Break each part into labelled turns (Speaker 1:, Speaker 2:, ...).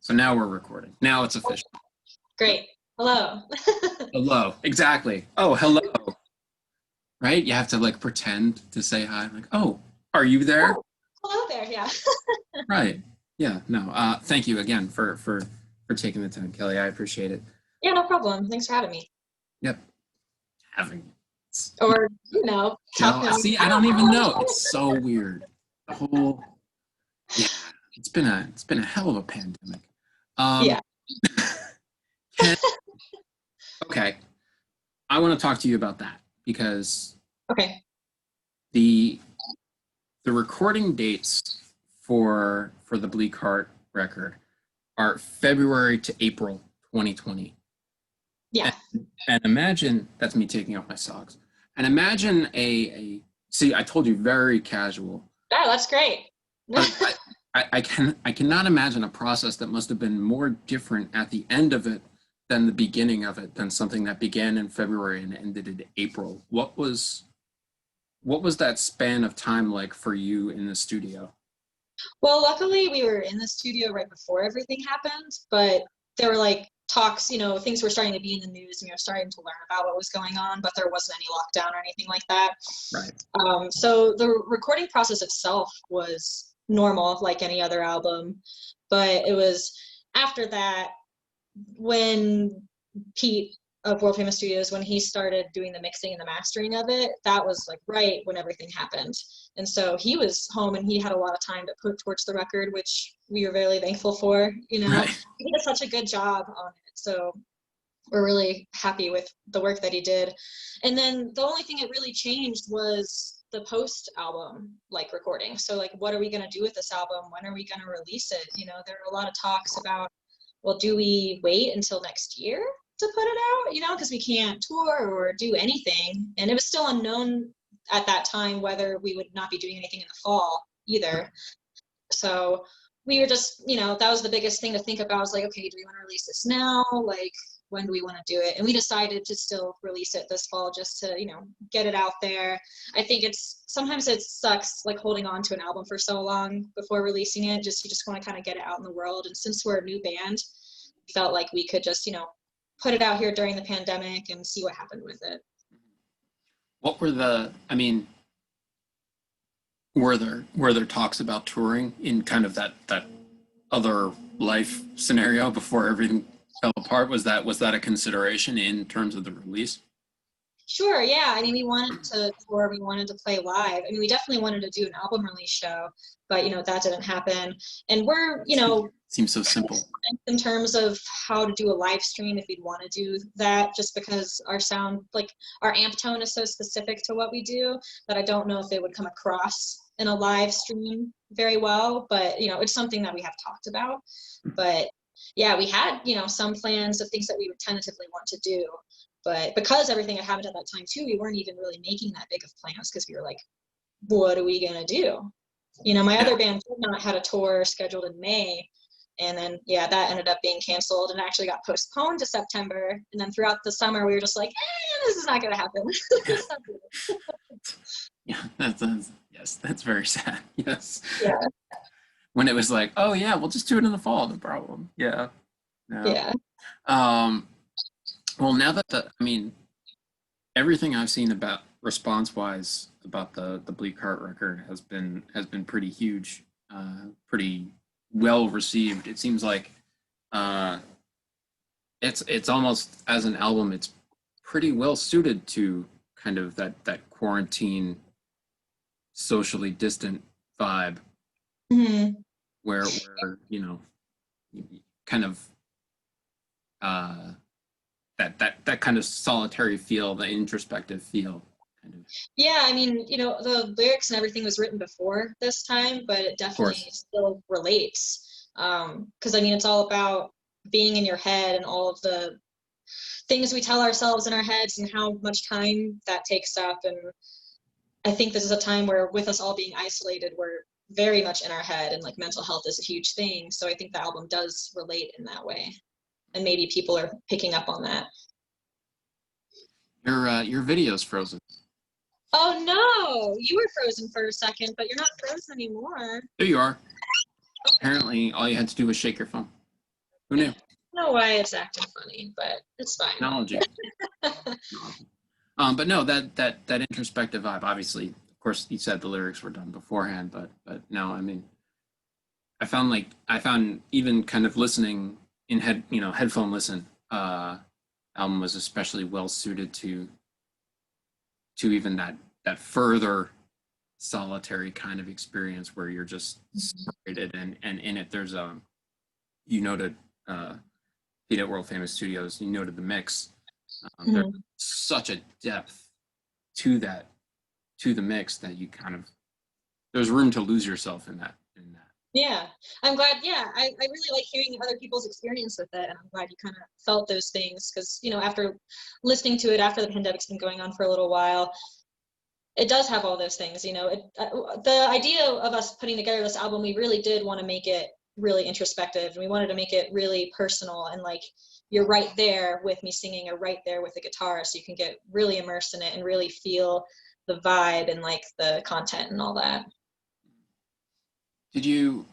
Speaker 1: So now we're recording. Now it's official.
Speaker 2: Great. Hello.
Speaker 1: Hello. Exactly. Oh, hello. Right? You have to like pretend to say hi. Like, oh, are you there?
Speaker 2: Oh, hello there. Yeah.
Speaker 1: Right. Yeah. No. Thank you again for taking the time, Kelly. I appreciate it.
Speaker 2: Yeah, no problem. Thanks for having me.
Speaker 1: Yep. Having.
Speaker 2: Or talking.
Speaker 1: See, I don't even know. It's so weird. The whole. Yeah. It's been a hell of a pandemic.
Speaker 2: Yeah.
Speaker 1: Okay. I want to talk to you about that because
Speaker 2: Okay.
Speaker 1: the recording dates for the BleakHeart record are February to April 2020.
Speaker 2: Yeah.
Speaker 1: And imagine, that's me taking off my socks. And imagine see, I told you very casual.
Speaker 2: Oh, that's great.
Speaker 1: I cannot imagine a process that must have been more different at the end of it than the beginning of it, than something that began in February and ended in April. What was that span of time like for you in the studio?
Speaker 2: Well, luckily we were in the studio right before everything happened, but there were like talks, things were starting to be in the news and we were starting to learn about what was going on, but there wasn't any lockdown or anything like that.
Speaker 1: Right.
Speaker 2: So the recording process itself was normal, like any other album, but it was after that when Pete of World Famous Studios, when he started doing the mixing and the mastering of it, that was like right when everything happened. And so he was home and he had a lot of time to put towards the record, which we were really thankful for.
Speaker 1: Right.
Speaker 2: He did such a good job on it. So we're really happy with the work that he did. And then the only thing that really changed was the post album like recording. So like, what are we going to do with this album? When are we going to release it? There are a lot of talks about, well, do we wait until next year to put it out, because we can't tour or do anything. And it was still unknown at that time whether we would not be doing anything in the fall either. So we were just, that was the biggest thing to think about. I was like, okay, do we want to release this now? Like, when do we want to do it? And we decided to still release it this fall just to, get it out there. I think sometimes it sucks like holding on to an album for so long before releasing it. You just want to kind of get it out in the world. And since we're a new band, we felt like we could just, put it out here during the pandemic and see what happened with it.
Speaker 1: What were were there talks about touring in kind of that other life scenario before everything fell apart? Was that a consideration in terms of the release?
Speaker 2: Sure, yeah. I mean, we wanted to tour, we wanted to play live. I mean, we definitely wanted to do an album release show, but, that didn't happen. And we're,
Speaker 1: Seems so simple.
Speaker 2: In terms of how to do a live stream, if we'd want to do that, just because our sound, like our amp tone is so specific to what we do that I don't know if it would come across in a live stream very well, but, it's something that we have talked about. But yeah, we had, some plans of things that we would tentatively want to do. But because everything had happened at that time too, we weren't even really making that big of plans because we were like, what are we going to do? My other band, Dreadnought, had a tour scheduled in May. And then, yeah, that ended up being canceled and actually got postponed to September. And then throughout the summer, we were just like, this is not going to happen.
Speaker 1: Yeah, that's very sad. Yes.
Speaker 2: Yeah.
Speaker 1: When it was like, oh yeah, we'll just do it in the fall, no problem. Yeah. No.
Speaker 2: Yeah.
Speaker 1: Well, now that everything I've seen about response-wise about the BleakHeart record has been pretty huge, pretty well received. It seems like it's almost, as an album, it's pretty well suited to kind of that quarantine, socially distant vibe.
Speaker 2: Mm-hmm.
Speaker 1: where kind of that kind of solitary feel, the introspective feel, kind of.
Speaker 2: Yeah, I mean, the lyrics and everything was written before this time, but it definitely still relates. Because I mean, it's all about being in your head and all of the things we tell ourselves in our heads and how much time that takes up. And I think this is a time where, with us all being isolated, we're very much in our head, and like mental health is a huge thing. So I think the album does relate in that way, and maybe people are picking up on that.
Speaker 1: Your video's frozen.
Speaker 2: Oh no, you were frozen for a second, but you're not frozen anymore.
Speaker 1: There you are. Apparently all you had to do was shake your phone. Who knew?
Speaker 2: I don't know why it's acting funny, but it's fine.
Speaker 1: Technology. But no, that introspective vibe. Obviously, of course, you said the lyrics were done beforehand, but no, I mean, I found even kind of listening in headphone listen, album was especially well suited to even that further solitary kind of experience where you're just separated, and in it there's you noted Pete at World Famous Studios, you noted the mix. There's such a depth to the mix that you kind of, there's room to lose yourself in that.
Speaker 2: Yeah, I'm glad. Yeah, I really like hearing other people's experience with it, and I'm glad you kind of felt those things because, you know, after listening to it after the pandemic's been going on for a little while, it does have all those things. You know, the idea of us putting together this album, we really did want to make it really introspective, and we wanted to make it really personal, and like you're right there with me singing or right there with the guitar, so you can get really immersed in it and really feel the vibe and like the content and all that.
Speaker 1: Did you,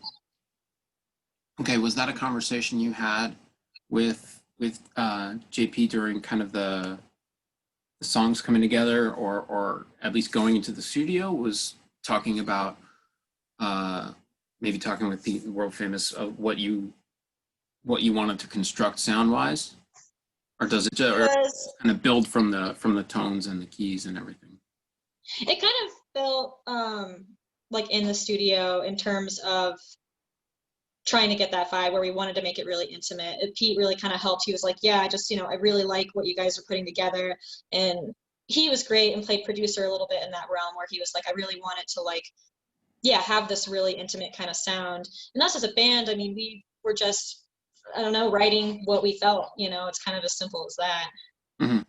Speaker 1: okay, was that a conversation you had with JP during kind of the songs coming together, or at least going into the studio, was talking about maybe talking with Pete, World Famous, of what you wanted to construct sound wise, or does it just kind of build from the tones and the keys and everything?
Speaker 2: It kind of felt like in the studio in terms of trying to get that vibe where we wanted to make it really intimate. Pete really kind of helped. He was like, yeah, I just, you know, I really like what you guys are putting together. And he was great and played producer a little bit in that realm where he was like, I really want it to like, yeah, have this really intimate kind of sound. And us as a band, I mean, we were just, I don't know, writing what we felt, you know, it's kind of as simple as that.
Speaker 1: Mm-hmm.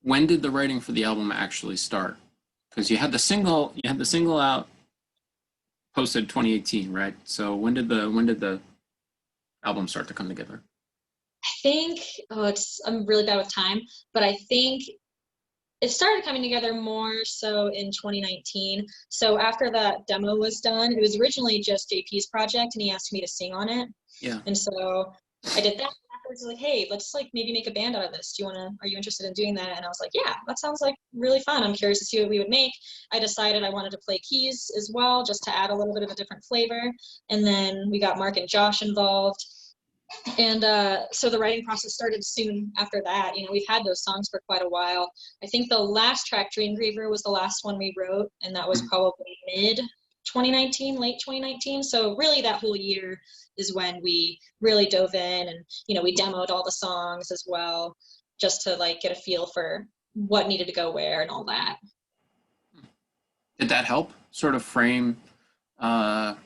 Speaker 1: When did the writing for the album actually start? Because you had the single out, posted 2018, right? So when did the album start to come together?
Speaker 2: I think, I'm really bad with time, but I think it started coming together more so in 2019. So after that demo was done, it was originally just JP's project and he asked me to sing on it.
Speaker 1: Yeah.
Speaker 2: And so I did that. Afterwards, like, hey, let's like maybe make a band out of this. Are you interested in doing that? And I was like, yeah, that sounds like really fun. I'm curious to see what we would make. I decided I wanted to play keys as well, just to add a little bit of a different flavor. And then we got Mark and Josh involved. And so the writing process started soon after that. You know, we've had those songs for quite a while. I think the last track, Dream Griever, was the last one we wrote, and that was probably mid 2019, late 2019. So really that whole year is when we really dove in, and, you know, we demoed all the songs as well, just to like get a feel for what needed to go where and all that.
Speaker 1: Did that help sort of frame that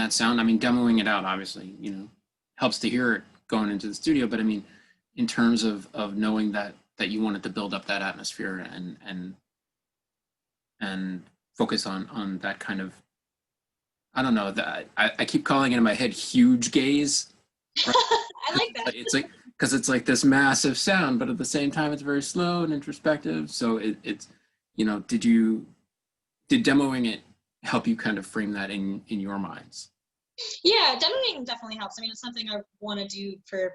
Speaker 1: sound? I mean, demoing it out, obviously, you know, helps to hear it going into the studio, but I mean, in terms of knowing that you wanted to build up that atmosphere and focus on that kind of, I don't know, that I keep calling it in my head huge gaze. Right?
Speaker 2: I like that.
Speaker 1: It's like, because it's like this massive sound, but at the same time it's very slow and introspective. So it's, you know, did demoing it help you kind of frame that in your minds?
Speaker 2: Yeah, demoing definitely helps. I mean, it's something I want to do for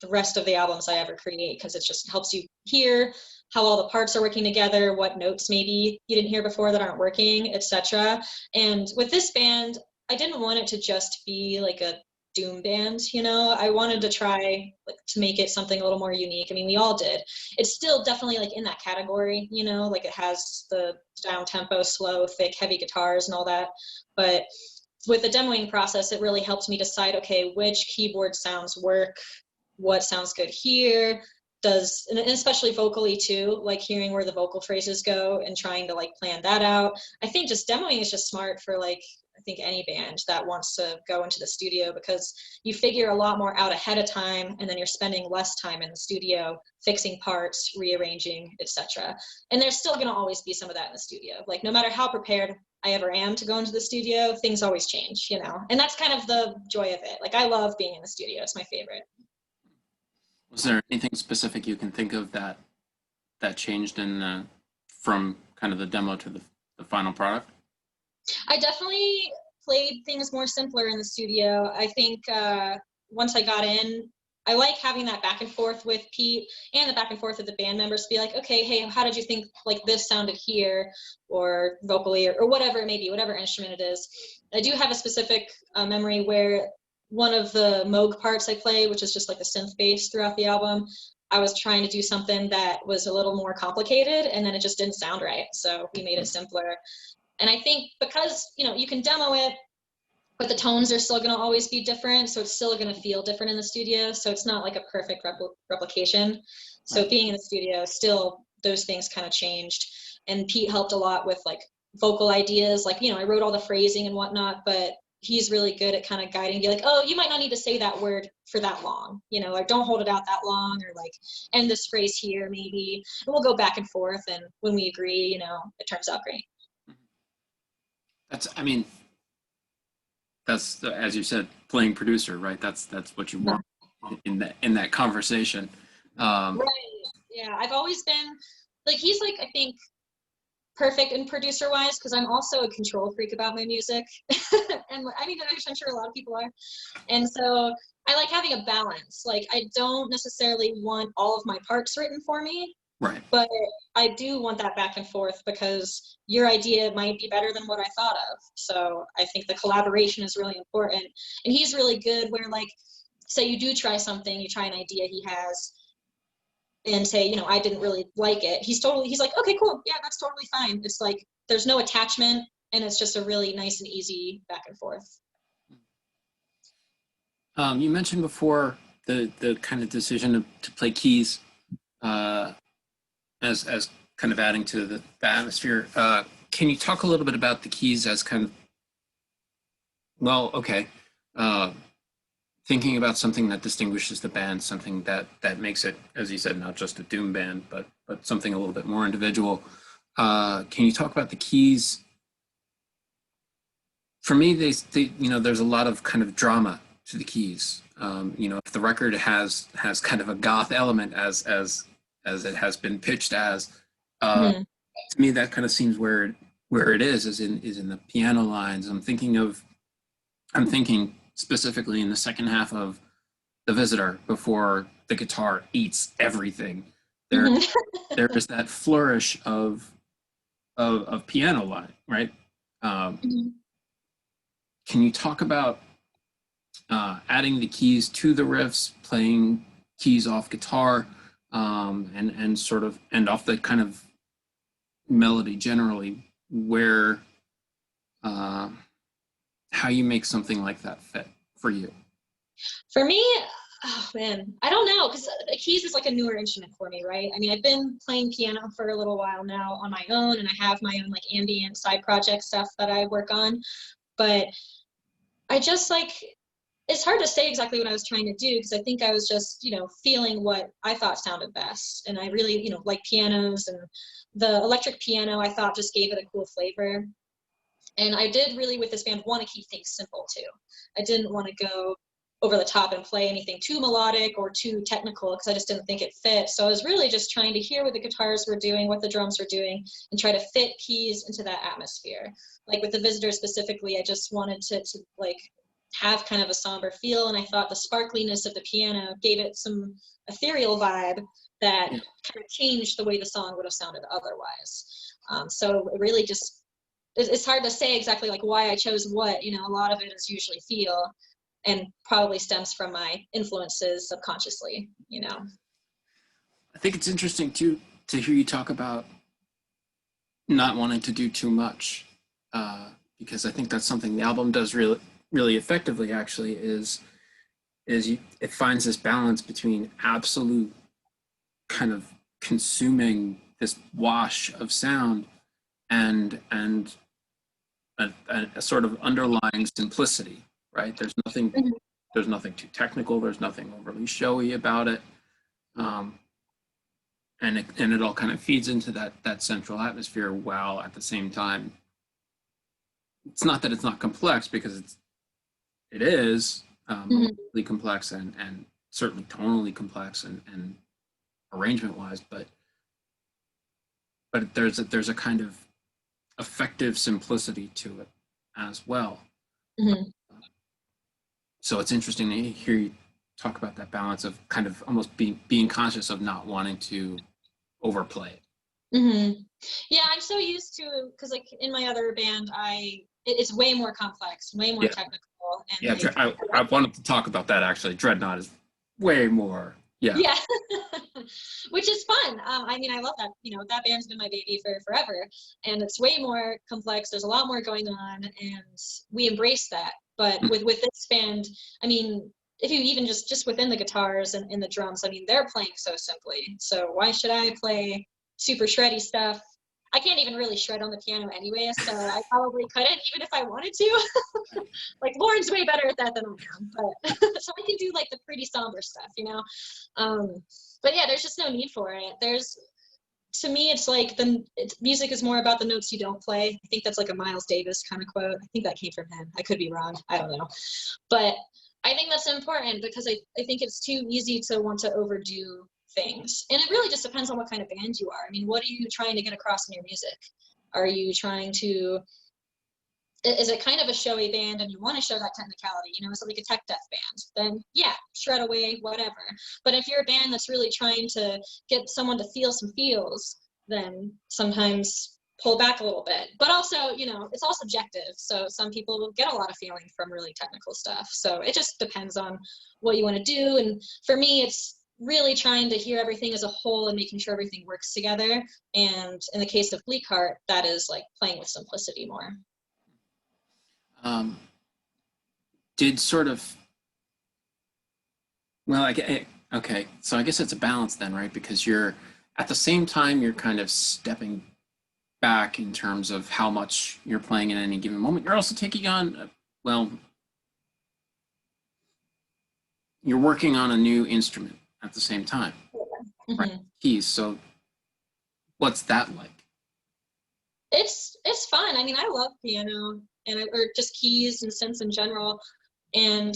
Speaker 2: the rest of the albums I ever create, because it just helps you hear how all the parts are working together, what notes maybe you didn't hear before that aren't working, etc. And with this band, I didn't want it to just be like a doom band, you know. I wanted to try like to make it something a little more unique. I mean, we all did. It's still definitely like in that category, you know, like it has the down tempo, slow, thick, heavy guitars and all that. But with the demoing process, it really helped me decide, okay, which keyboard sounds work, what sounds good here, and especially vocally too, like hearing where the vocal phrases go and trying to like plan that out. I think just demoing is just smart for like, I think any band that wants to go into the studio, because you figure a lot more out ahead of time, and then you're spending less time in the studio fixing parts, rearranging, etc. And there's still going to always be some of that in the studio. Like no matter how prepared I ever am to go into the studio, things always change, you know. And that's kind of the joy of it. Like I love being in the studio. It's my favorite.
Speaker 1: Was there anything specific you can think of that changed from kind of the demo to the final product?
Speaker 2: I definitely played things more simpler in the studio. I think once I got in, I like having that back and forth with Pete and the back and forth with the band members to be like, okay, hey, how did you think like this sounded here, or vocally, or whatever it may be, whatever instrument it is. I do have a specific memory where one of the Moog parts I play, which is just like the synth bass throughout the album, I was trying to do something that was a little more complicated, and then it just didn't sound right. So we made it simpler. And I think because, you know, you can demo it, but the tones are still going to always be different. So it's still going to feel different in the studio. So it's not like a perfect replication. So
Speaker 1: Right.
Speaker 2: being in the studio, still those things kind of changed. And Pete helped a lot with like vocal ideas. Like, you know, I wrote all the phrasing and whatnot, but he's really good at kind of guiding, be like, oh, you might not need to say that word for that long, you know, or don't hold it out that long, or like end this phrase here maybe. And we'll go back and forth. And when we agree, you know, it turns out great.
Speaker 1: That's, I mean, that's as you said, playing producer, right? That's what you want in that conversation.
Speaker 2: Right. Yeah. I've always been like, he's like, I think, perfect in producer wise, because I'm also a control freak about my music. And I mean, I'm sure a lot of people are. And so I like having a balance. Like, I don't necessarily want all of my parts written for me,
Speaker 1: Right.
Speaker 2: but I do want that back and forth because your idea might be better than what I thought of. So I think the collaboration is really important. And he's really good where, like, say you do try something, you try an idea he has, and say, you know, I didn't really like it. He's like, okay, cool. Yeah, that's totally fine. It's like, there's no attachment, and it's just a really nice and easy back and forth.
Speaker 1: You mentioned before the kind of decision to play keys uh, as kind of adding to the atmosphere. Can you talk a little bit about the keys as kind of, well, okay, uh, thinking about something that distinguishes the band, something that makes it, as you said, not just a doom band, but something a little bit more individual. Can you talk about the keys? For me, they you know, there's a lot of kind of drama to the keys. You know, if the record has kind of a goth element as it has been pitched as,
Speaker 2: Mm-hmm.
Speaker 1: to me that kind of seems where it is in the piano lines. I'm thinking specifically in the second half of The Visitor, before the guitar eats everything. There
Speaker 2: Mm-hmm.
Speaker 1: there is that flourish of piano line, right? Um, can you talk about adding the keys to the riffs, playing keys off guitar, and sort of and off the kind of melody generally, where how you make something like that fit for you?
Speaker 2: For me, oh man, I don't know, because keys is like a newer instrument for me, right? I mean, I've been playing piano for a little while now on my own, and I have my own like ambient side project stuff that I work on, but I just like, it's hard to say exactly what I was trying to do, because I think I was just, you know, feeling what I thought sounded best. And I really, you know, like pianos, and the electric piano I thought just gave it a cool flavor. And I did really, with this band, want to keep things simple too. I didn't want to go over the top and play anything too melodic or too technical, because I just didn't think it fit. So I was really just trying to hear what the guitars were doing, what the drums were doing, and try to fit keys into that atmosphere. Like with The Visitor specifically, I just wanted to like have kind of a somber feel, and I thought the sparkliness of the piano gave it some ethereal vibe that
Speaker 1: Yeah.
Speaker 2: kind of changed the way the song would have sounded otherwise. So it really just, it's hard to say exactly like why I chose what. You know, a lot of it is usually feel, and probably stems from my influences subconsciously, you know.
Speaker 1: I think it's interesting too to hear you talk about not wanting to do too much, because I think that's something the album does really effectively. Actually, it finds this balance between absolute kind of consuming this wash of sound and a sort of underlying simplicity, right?
Speaker 2: Mhm.
Speaker 1: There's nothing too technical. There's nothing overly showy about it. Um, and it all kind of feeds into that central atmosphere, while at the same time, it's not that it's not complex, because it is
Speaker 2: Mhm.
Speaker 1: really complex, and certainly tonally complex, and arrangement wise, but there's a kind of effective simplicity to it as well.
Speaker 2: Mhm.
Speaker 1: So it's interesting to hear you talk about that balance of kind of almost being conscious of not wanting to overplay it.
Speaker 2: Yeah, I'm so used to, because like in my other band, it's way more complex, way more
Speaker 1: Yeah,
Speaker 2: technical, and
Speaker 1: yeah.
Speaker 2: like
Speaker 1: I wanted to talk about that actually. Dreadnought is way more. Yeah.
Speaker 2: yeah, which is fun. I mean, I love that. You know, that band's been my baby for forever, and it's way more complex. There's a lot more going on, and we embrace that. But
Speaker 1: Mm.
Speaker 2: with this band, I mean, if you even just within the guitars and the drums, I mean, they're playing so simply. So why should I play super shreddy stuff? I can't even really shred on the piano anyway, so I probably couldn't even if I wanted to. Like Lauren's way better at that than I am, but so I can do like the pretty somber stuff, you know. Um, but yeah, there's just no need for it. To me, it's like music is more about the notes you don't play. I think that's like a Miles Davis kind of quote. I think that came from him. I could be wrong. I don't know, but I think that's important because I think it's too easy to want to overdo things, and it really just depends on what kind of band you are. I mean, what are you trying to get across in your music? Are you trying to is it kind of a showy band and you want to show that technicality, you know, is it like a tech death band? Then yeah, shred away, whatever. But if you're a band that's really trying to get someone to feel some feels, then sometimes pull back a little bit. But also, you know, it's all subjective. So some people will get a lot of feeling from really technical stuff. So it just depends on what you want to do. And for me, it's really trying to hear everything as a whole and making sure everything works together. And in the case of BleakHeart, that is like playing with simplicity more.
Speaker 1: Um, did sort of well, okay. So I guess it's a balance then, right? Because you're at the same time you're kind of stepping back in terms of how much you're playing in any given moment. You're also taking on, well, you're working on a new instrument at the same time, right?
Speaker 2: Mm-hmm.
Speaker 1: Keys. So what's that like?
Speaker 2: It's fun. I mean, I love piano or just keys and synths in general, and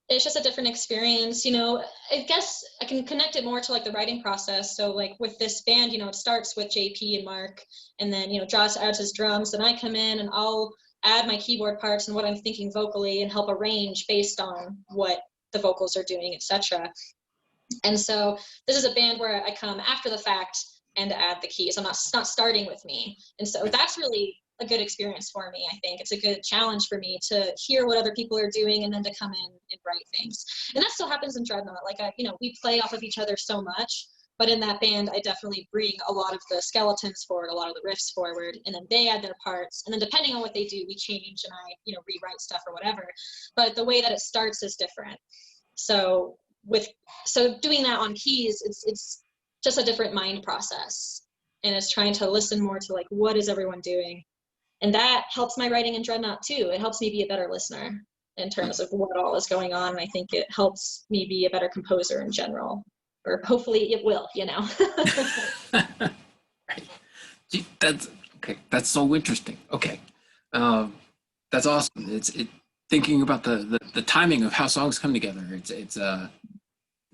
Speaker 2: it's just a different experience. You know, I guess I can connect it more to like the writing process. So like with this band, you know, it starts with JP and Mark, and then you know Josh adds his drums, and I come in and I'll add my keyboard parts and what I'm thinking vocally and help arrange based on what the vocals are doing, etc. And so this is a band where I come after the fact and add the keys. It's not starting with me. And so that's really a good experience for me. I think it's a good challenge for me to hear what other people are doing and then to come in and write things. And that still happens in Dreadnought. Like you know, we play off of each other so much, but in that band, I definitely bring a lot of the skeletons forward, a lot of the riffs forward, and then they add their parts. And then depending on what they do, we change and I, you know, rewrite stuff or whatever. But the way that it starts is different. So doing that on keys, it's just a different mind process, and it's trying to listen more to like what is everyone doing, and that helps my writing in Dreadnought too. It helps me be a better listener in terms of what all is going on, and I think it helps me be a better composer in general, or hopefully it will, you know.
Speaker 1: Right. Gee, that's okay. That's so interesting. Okay, that's awesome. It's thinking about the timing of how songs come together. It's a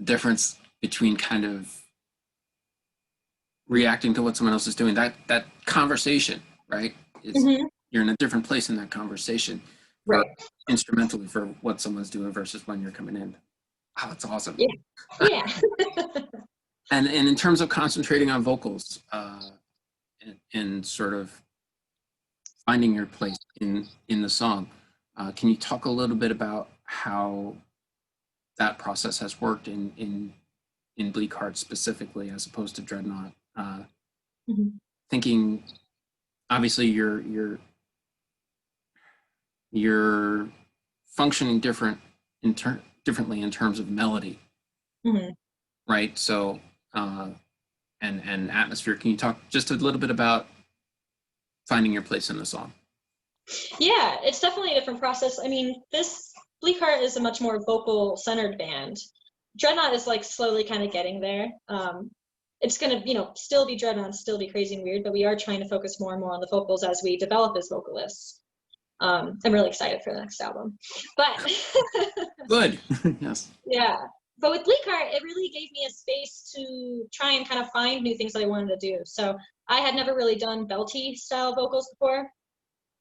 Speaker 1: difference between kind of reacting to what someone else is doing. That conversation, right?
Speaker 2: Mm-hmm.
Speaker 1: You're in a different place in that conversation,
Speaker 2: Right.
Speaker 1: instrumentally for what someone's doing versus when you're coming in. Oh, that's awesome.
Speaker 2: Yeah. Yeah.
Speaker 1: And in terms of concentrating on vocals, and sort of finding your place in the song, can you talk a little bit about how that process has worked in BleakHeart specifically, as opposed to Dreadnought?
Speaker 2: Mm-hmm.
Speaker 1: Thinking, obviously, you're functioning differently in terms of melody,
Speaker 2: Mm-hmm.
Speaker 1: right? So, and atmosphere. Can you talk just a little bit about finding your place in the song?
Speaker 2: Yeah, it's definitely a different process. I mean, this BleakHeart is a much more vocal centered band. Dreadnought is like slowly kind of getting there. It's gonna, you know, still be Dreadnought, still be crazy and weird, but we are trying to focus more and more on the vocals as we develop as vocalists. I'm really excited for the next album. But
Speaker 1: Good. Yes.
Speaker 2: yeah. But with BleakHeart, it really gave me a space to try and kind of find new things that I wanted to do. So I had never really done belty style vocals before.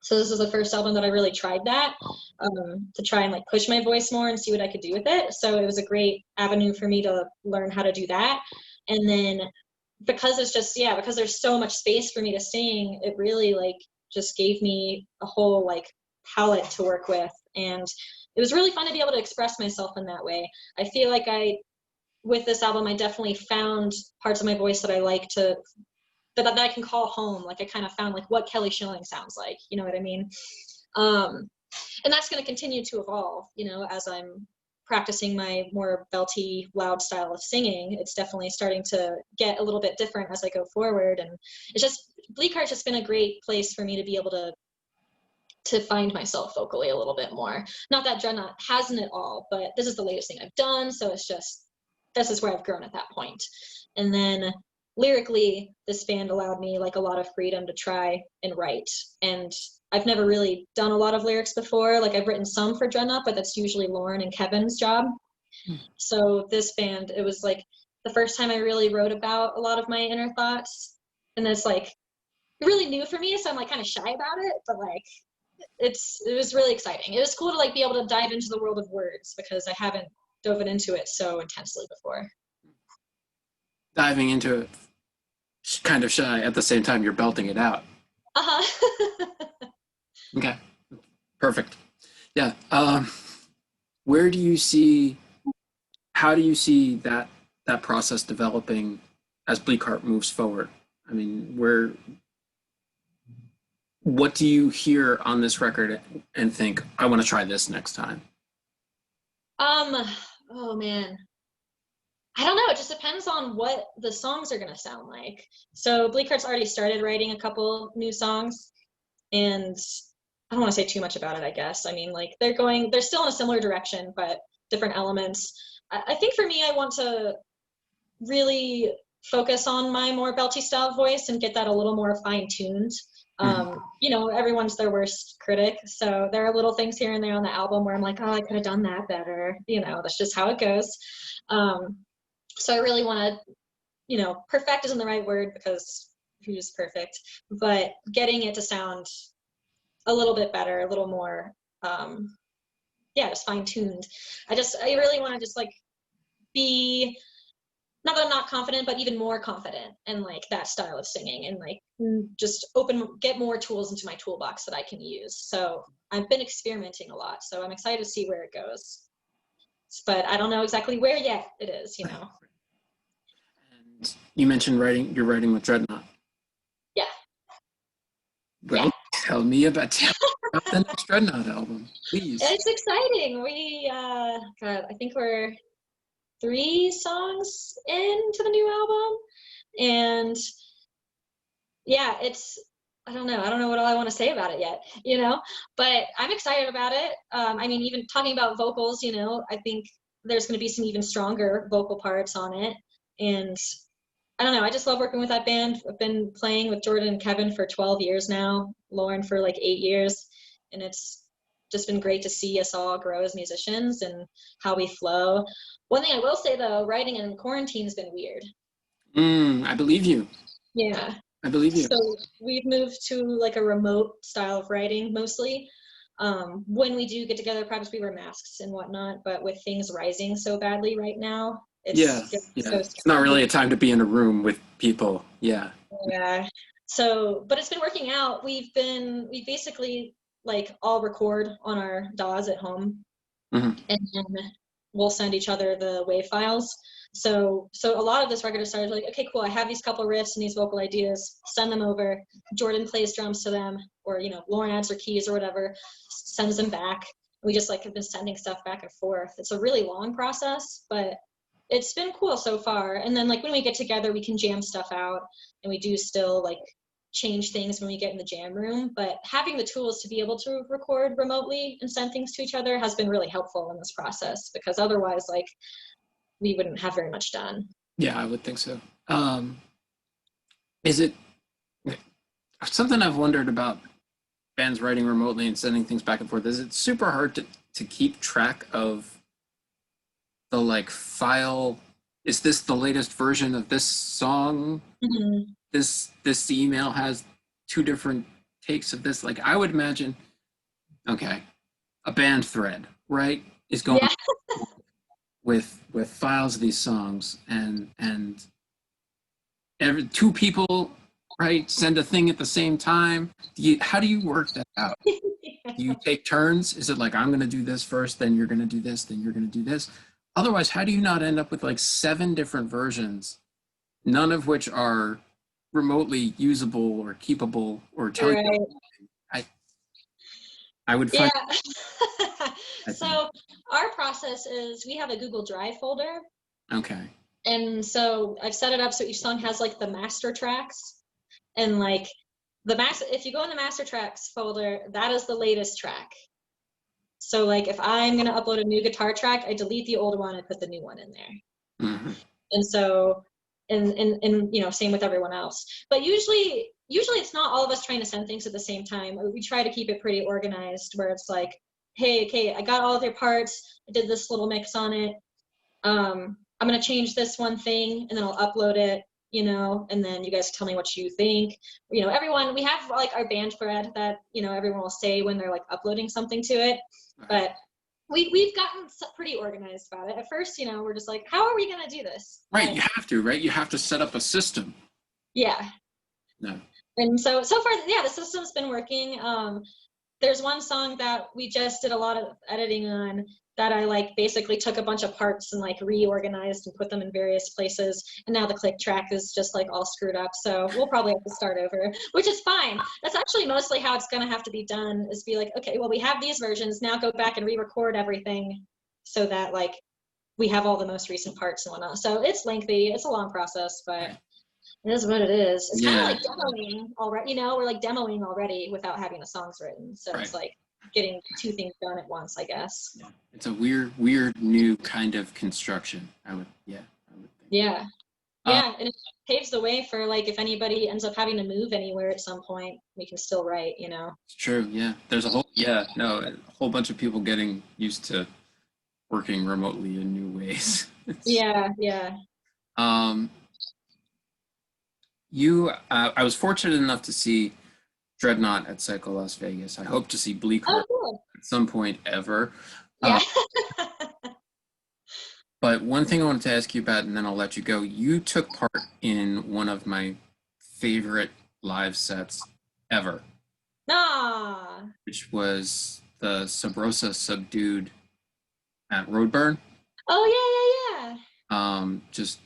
Speaker 2: So this is the first album that I really tried that, to try and like push my voice more and see what I could do with it. So it was a great avenue for me to learn how to do that. And then because it's just, yeah, because there's so much space for me to sing, it really like just gave me a whole like palette to work with. And it was really fun to be able to express myself in that way. I feel like with this album, I definitely found parts of my voice that I like to, that I can call home. Like I kind of found like what Kelly Schilling sounds like, you know what I mean? And that's going to continue to evolve, you know, as I'm practicing my more belty, loud style of singing. It's definitely starting to get a little bit different as I go forward. And it's just, BleakHeart's just been a great place for me to be able to find myself vocally a little bit more. Not that Dreadnought hasn't it all, but this is the latest thing I've done. So it's just, this is where I've grown at that point. And then lyrically, this band allowed me like a lot of freedom to try and write. And I've never really done a lot of lyrics before. Like I've written some for Dreadnought, but that's usually Lauren and Kevin's job. So this band, it was like the first time I really wrote about a lot of my inner thoughts. And it's like really new for me. So I'm like kind of shy about it, but like it was really exciting. It was cool to like be able to dive into the world of words because I haven't dove into it so intensely before.
Speaker 1: Diving into it kind of shy at the same time you're belting it out. Okay, perfect. Yeah. Where do you see, how do you see that process developing as BleakHeart moves forward? I mean, what do you hear on this record and think, I want to try this next time?
Speaker 2: Oh man. I don't know. It just depends on what the songs are going to sound like. So BleakHeart's already started writing a couple new songs, and I don't want to say too much about it, I guess. I mean, like they're still in a similar direction, but different elements. I think for me, I want to really focus on my more belty style voice and get that a little more fine-tuned. You know, everyone's their worst critic. So there are little things here and there on the album where I'm like, oh, I could have done that better. You know, that's just how it goes. So I really want to, you know, perfect isn't the right word because who's perfect, but getting it to sound a little bit better, a little more, yeah, just fine-tuned. I really want to just like be, not that I'm not confident, but even more confident in like that style of singing and like just get more tools into my toolbox that I can use. So I've been experimenting a lot, so I'm excited to see where it goes. But I don't know exactly where yet it is, you know.
Speaker 1: And you mentioned you're writing with Dreadnought.
Speaker 2: Yeah.
Speaker 1: Well, tell me about the next Dreadnought album, please.
Speaker 2: It's exciting. God, I think we're 3 songs into the new album, and yeah, I don't know what all I want to say about it yet, you know, but I'm excited about it. I mean, even talking about vocals, you know, I think there's going to be some even stronger vocal parts on it, and I don't know, I just love working with that band. I've been playing with Jordan and Kevin for 12 years now, Lauren for like 8 years, and it's just been great to see us all grow as musicians and how we flow. One thing I will say though, writing in quarantine has been weird.
Speaker 1: I believe you.
Speaker 2: Yeah.
Speaker 1: I believe you.
Speaker 2: So we've moved to like a remote style of writing mostly. When we do get together, perhaps we wear masks and whatnot, but with things rising so badly right now, it's so
Speaker 1: it's not really a time to be in a room with people. Yeah.
Speaker 2: So, but it's been working out. We basically like all record on our DAWs at home, and then we'll send each other the WAV files. So a lot of this record has started like, okay, cool, I have these couple riffs and these vocal ideas, send them over. Jordan plays drums to them, or, you know, Lauren adds her keys or whatever, sends them back. We just like have been sending stuff back and forth. It's a really long process, but it's been cool so far. And then like when we get together, we can jam stuff out, and we do still like change things when we get in the jam room, but having the tools to be able to record remotely and send things to each other has been really helpful in this process, because otherwise like we wouldn't have very much done.
Speaker 1: Yeah, I would think so. Is it something I've wondered about bands writing remotely and sending things back and forth? Is it super hard to keep track of the like file? Is this the latest version of this song? This email has 2 different takes of this? Like, I would imagine, okay, a band thread, right, is going with files of these songs, and every two people, right, send a thing at the same time. How do you work that out? Do you take turns? Is it like, I'm going to do this first, then you're going to do this, then you're going to do this? Otherwise, how do you not end up with like 7 different versions, none of which are remotely usable or keepable or tell you? I would find.
Speaker 2: So our process is we have a Google Drive folder.
Speaker 1: Okay.
Speaker 2: And so I've set it up so each song has like the master tracks, and like if you go in the master tracks folder, that is the latest track. So like if I'm going to upload a new guitar track, I delete the old one and put the new one in there.
Speaker 1: Mm-hmm.
Speaker 2: And so, and you know, same with everyone else. But usually it's not all of us trying to send things at the same time. We try to keep it pretty organized, where it's like, hey, okay, I got all of your parts. I did this little mix on it. I'm going to change this one thing, and then I'll upload it, you know, and then you guys tell me what you think. You know, everyone, we have like our band thread that, you know, everyone will say when they're like uploading something to it. But we've gotten pretty organized about it. At first, you know, we're just like, how are we going to do this?
Speaker 1: Right,
Speaker 2: but,
Speaker 1: you have to, right? You have to set up a system.
Speaker 2: Yeah.
Speaker 1: No.
Speaker 2: And so far, yeah, the system's been working. There's one song that we just did a lot of editing on that I like basically took a bunch of parts and like reorganized and put them in various places. And now the click track is just like all screwed up. So we'll probably have to start over, which is fine. That's actually mostly how it's going to have to be done, is be like, okay, well, we have these versions, now go back and re-record everything so that like we have all the most recent parts and whatnot. So it's lengthy, it's a long process, but it is what it is. It's kind of like demoing already, you know, we're like demoing already without having the songs written. So it's like getting 2 things done at once, I guess.
Speaker 1: Yeah. It's a weird new kind of construction. I would think.
Speaker 2: Yeah. Yeah, and it paves the way for like if anybody ends up having to move anywhere at some point, we can still write, you know.
Speaker 1: It's true. Yeah. There's a whole bunch of people getting used to working remotely in new ways.
Speaker 2: Yeah.
Speaker 1: I was fortunate enough to see Dreadnought at Cycle Las Vegas. I hope to see BleakHeart at some point ever.
Speaker 2: Yeah.
Speaker 1: But one thing I wanted to ask you about, and then I'll let you go. You took part in one of my favorite live sets ever. Which was the Sub Rosa Subdued at Roadburn.
Speaker 2: Oh yeah.
Speaker 1: Just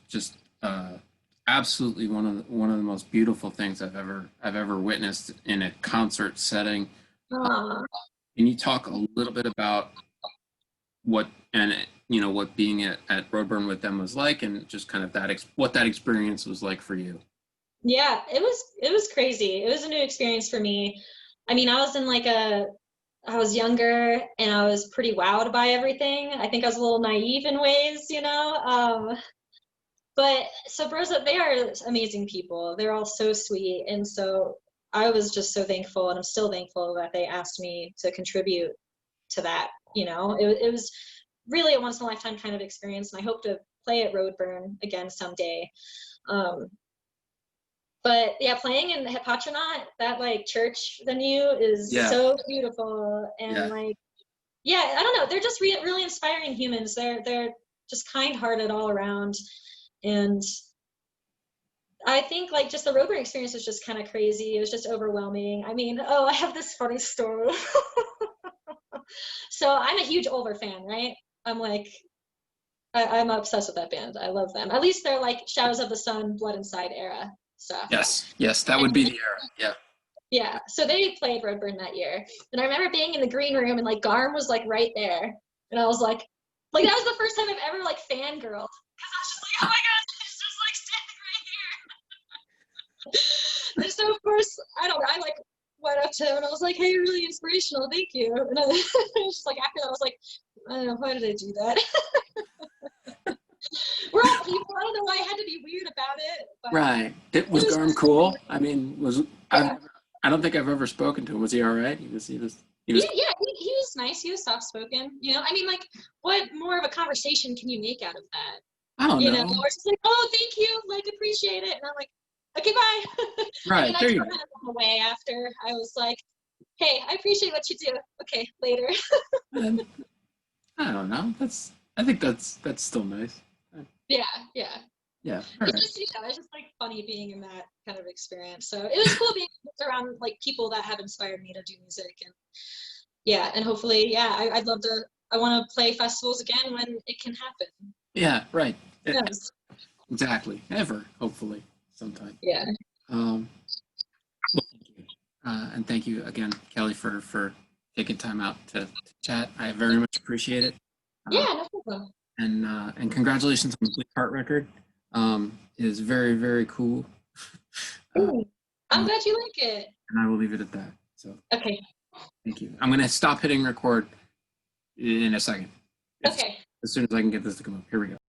Speaker 1: absolutely one of the most beautiful things I've ever witnessed in a concert setting. Can you talk a little bit about what being at Roadburn with them was like, and just kind of what that experience was like for you?
Speaker 2: Yeah, it was crazy. It was a new experience for me. I mean, I was younger and I was pretty wowed by everything. I think I was a little naive in ways, you know. But Sub Rosa, they are amazing people. They're all so sweet. And so I was just so thankful, and I'm still thankful that they asked me to contribute to that. You know, it was really a once in a lifetime kind of experience. And I hope to play at Roadburn again someday. But yeah, playing in Patronaut, that like church venue is so beautiful. And I don't know, they're just really inspiring humans. They're just kind-hearted all around. And I think like just the Roadburn experience was just kind of crazy. It was just overwhelming. I mean, I have this funny story. So I'm a huge Ulver fan, right? I'm like, I'm obsessed with that band. I love them. At least they're like Shadows of the Sun, Blood Inside era stuff.
Speaker 1: Yes, that would be the era.
Speaker 2: Yeah, so they played Roadburn that year. And I remember being in the green room and like Garm was like right there. And I was like that was the first time I've ever like fangirled. Because I was just like, oh my God, he's just like standing right here. And so of course, I like went up to him and I was like, hey, you're really inspirational, thank you. And I was just like, after that, I was like, I don't know, why did I do that? We're all people. I don't know why I had to be weird about it. But
Speaker 1: right. Was Garm cool? I mean, I don't think I've ever spoken to him. Was he all right? He was.
Speaker 2: Yeah, he was nice. He was soft spoken. You know, I mean, like, what more of a conversation can you make out of that?
Speaker 1: I don't know.
Speaker 2: Or just like, oh, thank you, like, appreciate it. And I'm like, okay, bye.
Speaker 1: Right,
Speaker 2: I
Speaker 1: there you
Speaker 2: told
Speaker 1: go.
Speaker 2: him on the way after. I was like, hey, I appreciate what you do. Okay, later.
Speaker 1: And I don't know. I think that's still nice.
Speaker 2: Yeah, yeah.
Speaker 1: Yeah. All right.
Speaker 2: It's just like funny being in that kind of experience. So it was cool being around like people that have inspired me to do music, and yeah, and hopefully, yeah, I'd love to. I want to play festivals again when it can happen.
Speaker 1: Yeah. Right.
Speaker 2: Yes.
Speaker 1: Exactly. Ever. Hopefully, sometime.
Speaker 2: Yeah.
Speaker 1: Um. Well, thank you. And thank you again, Kelly, for taking time out to chat. I very much appreciate it.
Speaker 2: Yeah,
Speaker 1: Uh,
Speaker 2: no problem.
Speaker 1: and congratulations on the BleakHeart record. It is very, very cool.
Speaker 2: Ooh, I'm
Speaker 1: Uh,
Speaker 2: glad you like it.
Speaker 1: and I will leave it at that. So
Speaker 2: Okay.
Speaker 1: thank you. I'm going to stop hitting record in a second.
Speaker 2: Okay.
Speaker 1: As soon as I can get this to come up. Here we go.